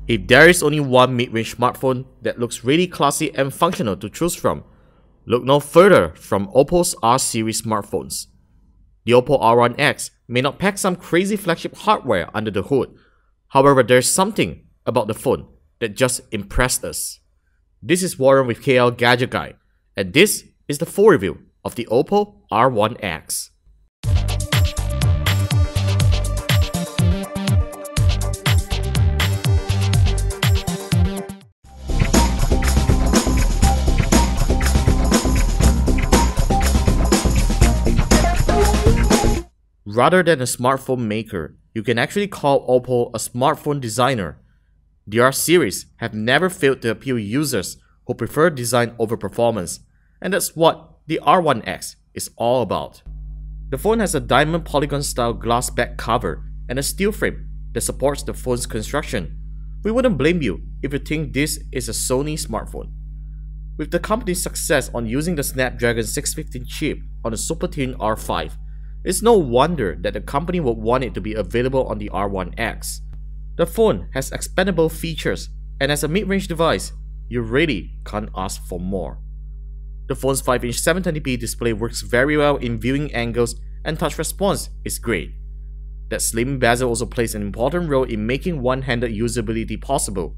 If there is only one mid-range smartphone that looks really classy and functional to choose from, look no further from OPPO's R series smartphones. The OPPO R1x may not pack some crazy flagship hardware under the hood, however there's something about the phone that just impressed us. This is Warren with KLGadgetGuy, and this is the full review of the OPPO R1x. Rather than a smartphone maker, you can actually call OPPO a smartphone designer. The R series have never failed to appeal users who prefer design over performance, and that's what the R1x is all about. The phone has a diamond polygon style glass back cover and a steel frame that supports the phone's construction. We wouldn't blame you if you think this is a Sony smartphone. With the company's success on using the Snapdragon 615 chip on the super thin R5, it's no wonder that the company would want it to be available on the R1x. The phone has expandable features, and as a mid-range device, you really can't ask for more. The phone's 5-inch 720p display works very well in viewing angles, and touch response is great. That slim bezel also plays an important role in making one-handed usability possible.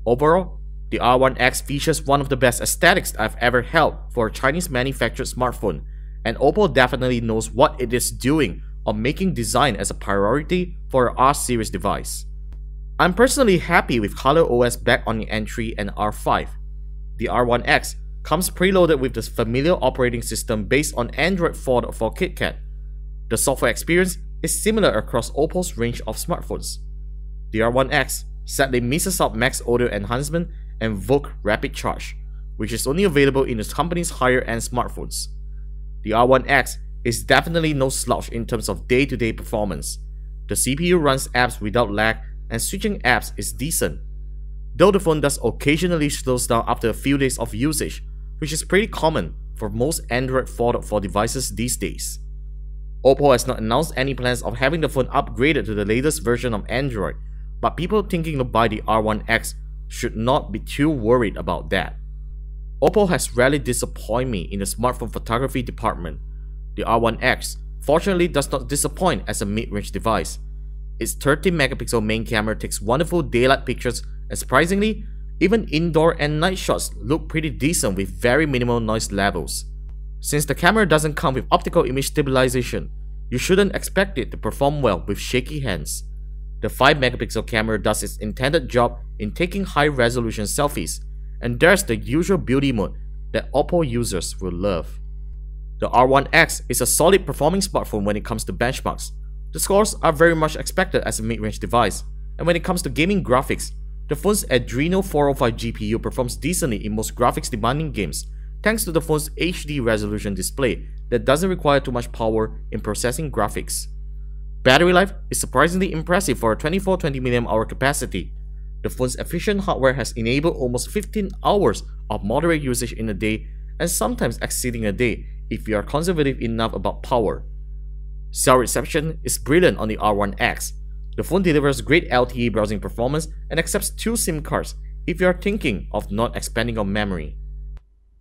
Overall, the R1x features one of the best aesthetics I've ever held for a Chinese-manufactured smartphone, and OPPO definitely knows what it is doing on making design as a priority for an R series device. I'm personally happy with ColorOS back on the N3 and R5. The R1x comes preloaded with the familiar operating system based on Android 4.4 KitKat. The software experience is similar across OPPO's range of smartphones. The R1x sadly misses out Max Audio Enhancement and VOOC Rapid Charge, which is only available in the company's higher-end smartphones. The R1x is definitely no slouch in terms of day-to-day performance. The CPU runs apps without lag, and switching apps is decent. Though the phone does occasionally slows down after a few days of usage, which is pretty common for most Android 4.4 devices these days. OPPO has not announced any plans of having the phone upgraded to the latest version of Android, but people thinking to buy the R1x should not be too worried about that. OPPO has rarely disappointed me in the smartphone photography department. The R1x fortunately does not disappoint as a mid-range device. Its 30-megapixel main camera takes wonderful daylight pictures, and surprisingly, even indoor and night shots look pretty decent with very minimal noise levels. Since the camera doesn't come with optical image stabilization, you shouldn't expect it to perform well with shaky hands. The 5-megapixel camera does its intended job in taking high-resolution selfies, and there's the usual beauty mode that OPPO users will love. The R1x is a solid performing smartphone when it comes to benchmarks. The scores are very much expected as a mid-range device, and when it comes to gaming graphics, the phone's Adreno 405 GPU performs decently in most graphics-demanding games thanks to the phone's HD resolution display that doesn't require too much power in processing graphics. Battery life is surprisingly impressive for a 2420 mAh capacity. The phone's efficient hardware has enabled almost 15 hours of moderate usage in a day, and sometimes exceeding a day if you are conservative enough about power. Cell reception is brilliant on the R1x. The phone delivers great LTE browsing performance and accepts 2 SIM cards if you are thinking of not expanding on memory.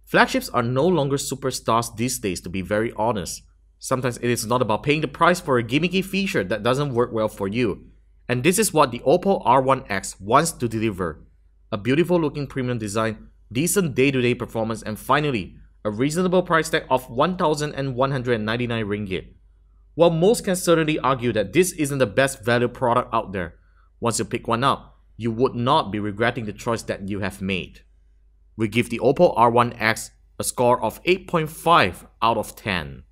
Flagships are no longer superstars these days, to be very honest. Sometimes it is not about paying the price for a gimmicky feature that doesn't work well for you. And this is what the OPPO R1x wants to deliver. A beautiful looking premium design, decent day-to-day performance, and finally, a reasonable price tag of 1,199 ringgit. While most can certainly argue that this isn't the best value product out there, once you pick one up, you would not be regretting the choice that you have made. We give the OPPO R1x a score of 8.5 out of 10.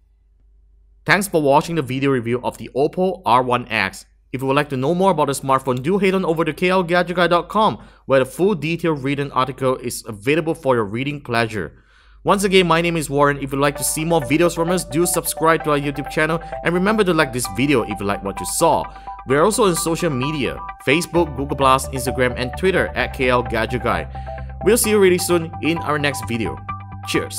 Thanks for watching the video review of the OPPO R1x. If you would like to know more about the smartphone, do head on over to KLGadgetGuy.com, where the full detailed written article is available for your reading pleasure. Once again, my name is Warren. If you'd like to see more videos from us, do subscribe to our YouTube channel, and remember to like this video if you like what you saw. We're also on social media, Facebook, Google+, Instagram, and Twitter at KLGadgetGuy. We'll see you really soon in our next video. Cheers!